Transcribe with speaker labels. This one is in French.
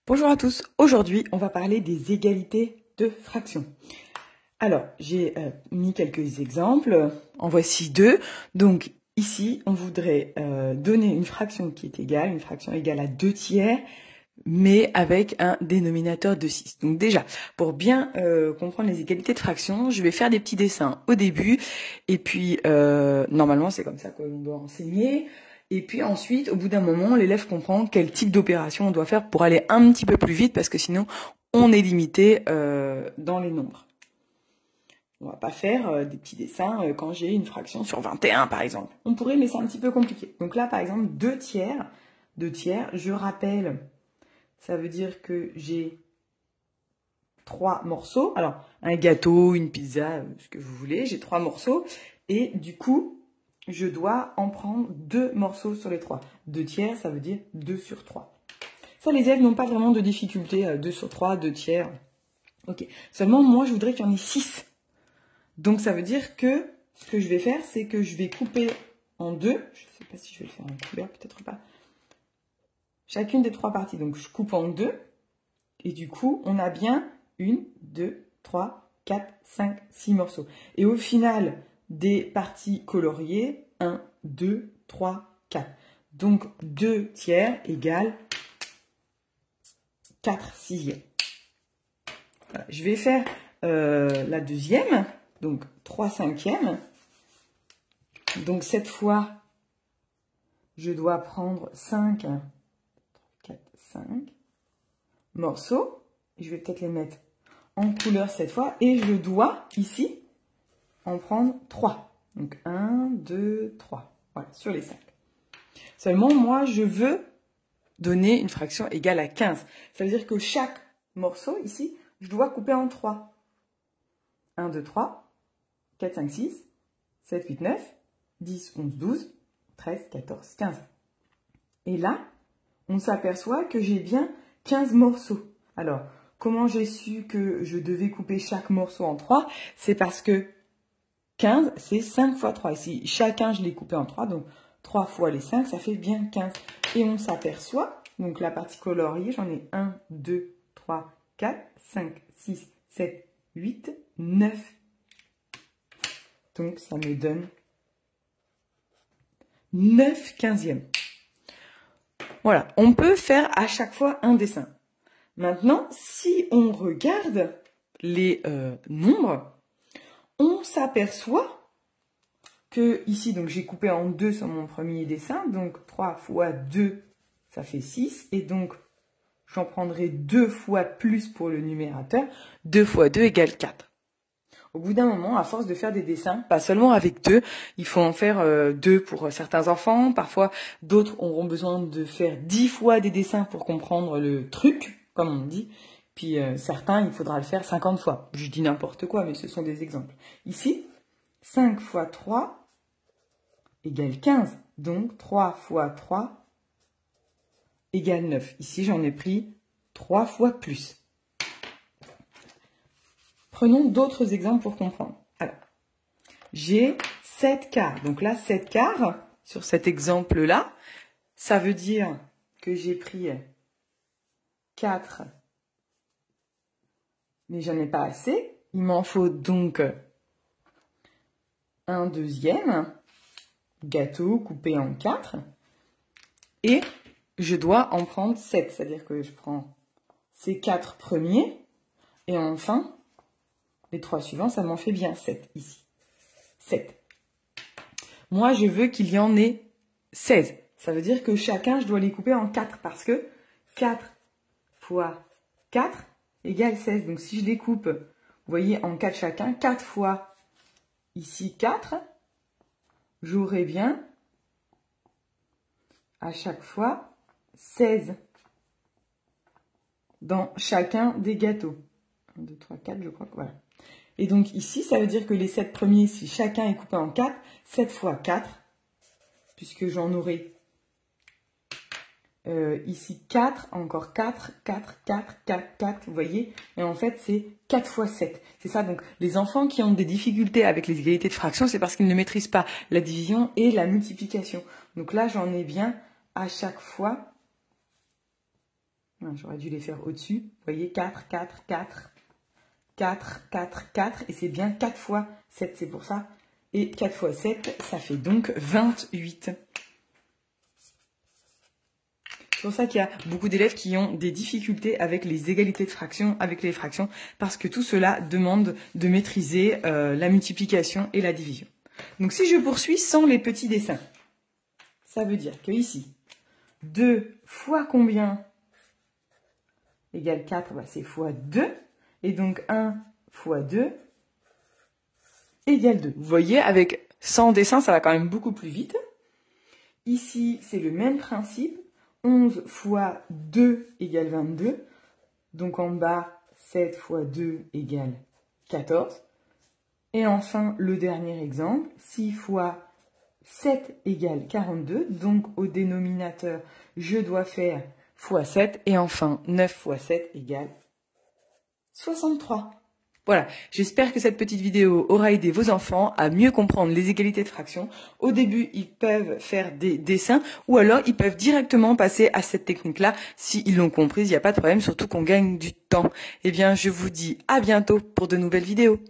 Speaker 1: Bonjour à tous, aujourd'hui on va parler des égalités de fractions. Alors j'ai mis quelques exemples, en voici deux. Donc ici on voudrait donner une fraction qui est égale, une fraction égale à 2 tiers, mais avec un dénominateur de 6. Donc déjà, pour bien comprendre les égalités de fractions, je vais faire des petits dessins au début, et puis normalement c'est comme ça qu'on doit enseigner. Et puis ensuite, au bout d'un moment, l'élève comprend quel type d'opération on doit faire pour aller un petit peu plus vite, parce que sinon, on est limité dans les nombres. On va pas faire des petits dessins quand j'ai une fraction sur 21, par exemple. On pourrait, mais c'est un petit peu compliqué. Donc là, par exemple, 2 tiers, je rappelle, ça veut dire que j'ai 3 morceaux. Alors, un gâteau, une pizza, ce que vous voulez, j'ai 3 morceaux. Et du coup, je dois en prendre 2 morceaux sur les 3. 2 tiers, ça veut dire 2 sur 3. Ça, les élèves n'ont pas vraiment de difficulté. 2 sur 3, 2 tiers. Ok. Seulement, moi, je voudrais qu'il y en ait 6. Donc, ça veut dire que ce que je vais faire, c'est que je vais couper en deux. Je ne sais pas si je vais le faire en couleur, peut-être pas. Chacune des 3 parties. Donc, je coupe en 2. Et du coup, on a bien 1, 2, 3, 4, 5, 6 morceaux. Et au final des parties coloriées, 1, 2, 3, 4. Donc 2 tiers égale 4 sixièmes. Voilà. Je vais faire la deuxième, donc 3 cinquièmes. Donc cette fois, je dois prendre 5, 4, 5 morceaux. Je vais peut-être les mettre en couleur cette fois. Et je dois, ici, en prendre 3. Donc 1, 2, 3. Voilà, sur les 5. Seulement, moi, je veux donner une fraction égale à 15. Ça veut dire que chaque morceau, ici, je dois couper en 3. 1, 2, 3, 4, 5, 6, 7, 8, 9, 10, 11, 12, 13, 14, 15. Et là, on s'aperçoit que j'ai bien 15 morceaux. Alors, comment j'ai su que je devais couper chaque morceau en 3? C'est parce que 15, c'est 5 fois 3. Ici, chacun, je l'ai coupé en 3. Donc, 3 fois les 5, ça fait bien 15. Et on s'aperçoit, donc la partie coloriée, j'en ai 1, 2, 3, 4, 5, 6, 7, 8, 9. Donc, ça me donne 9 quinzièmes. Voilà, on peut faire à chaque fois un dessin. Maintenant, si on regarde les nombres, on s'aperçoit que ici, donc j'ai coupé en 2 sur mon premier dessin, donc 3 fois 2, ça fait 6, et donc j'en prendrai 2 fois plus pour le numérateur, 2 fois 2 égale 4. Au bout d'un moment, à force de faire des dessins, pas seulement avec 2, il faut en faire 2 pour certains enfants, parfois d'autres auront besoin de faire 10 fois des dessins pour comprendre le truc, comme on dit. Puis certains, il faudra le faire 50 fois. Je dis n'importe quoi, mais ce sont des exemples. Ici, 5 fois 3 égale 15. Donc 3 fois 3 égale 9. Ici, j'en ai pris 3 fois plus. Prenons d'autres exemples pour comprendre. Alors, j'ai 7 quarts. Donc là, 7 quarts, sur cet exemple-là, ça veut dire que j'ai pris 4, mais j'en ai pas assez. Il m'en faut donc un deuxième gâteau coupé en 4. Et je dois en prendre 7. C'est-à-dire que je prends ces 4 premiers. Et enfin, les 3 suivants, ça m'en fait bien 7 ici. 7. Moi, je veux qu'il y en ait 16. Ça veut dire que chacun, je dois les couper en 4 parce que 4 fois 4 égale 16. Donc, si je les coupe, vous voyez, en 4 chacun, 4 fois ici 4, j'aurai bien à chaque fois 16 dans chacun des gâteaux. 1, 2, 3, 4, je crois que voilà. Et donc ici, ça veut dire que les 7 premiers, si chacun est coupé en 4, 7 fois 4, puisque j'en aurai ici 4, encore 4, 4, 4, 4, 4, vous voyez. Et en fait, c'est 4 fois 7. C'est ça, donc les enfants qui ont des difficultés avec les égalités de fractions, c'est parce qu'ils ne maîtrisent pas la division et la multiplication. Donc là, j'en ai bien à chaque fois, J'aurais dû les faire au-dessus. Vous voyez, 4, 4, 4, 4, 4, 4. Et c'est bien 4 fois 7, c'est pour ça. Et 4 fois 7, ça fait donc 28. C'est pour ça qu'il y a beaucoup d'élèves qui ont des difficultés avec les égalités de fractions, avec les fractions, parce que tout cela demande de maîtriser la multiplication et la division. Donc si je poursuis sans les petits dessins, ça veut dire que ici, 2 fois combien égale 4, bah c'est fois 2. Et donc 1 fois 2 égale 2. Vous voyez, avec sans dessin, ça va quand même beaucoup plus vite. Ici, c'est le même principe. 11 fois 2 égale 22. Donc en bas, 7 fois 2 égale 14. Et enfin, le dernier exemple, 6 fois 7 égale 42. Donc au dénominateur, je dois faire fois 7. Et enfin, 9 fois 7 égale 63. Voilà, j'espère que cette petite vidéo aura aidé vos enfants à mieux comprendre les égalités de fractions. Au début, ils peuvent faire des dessins ou alors ils peuvent directement passer à cette technique-là. S'ils l'ont comprise, il n'y a pas de problème, surtout qu'on gagne du temps. Eh bien, je vous dis à bientôt pour de nouvelles vidéos.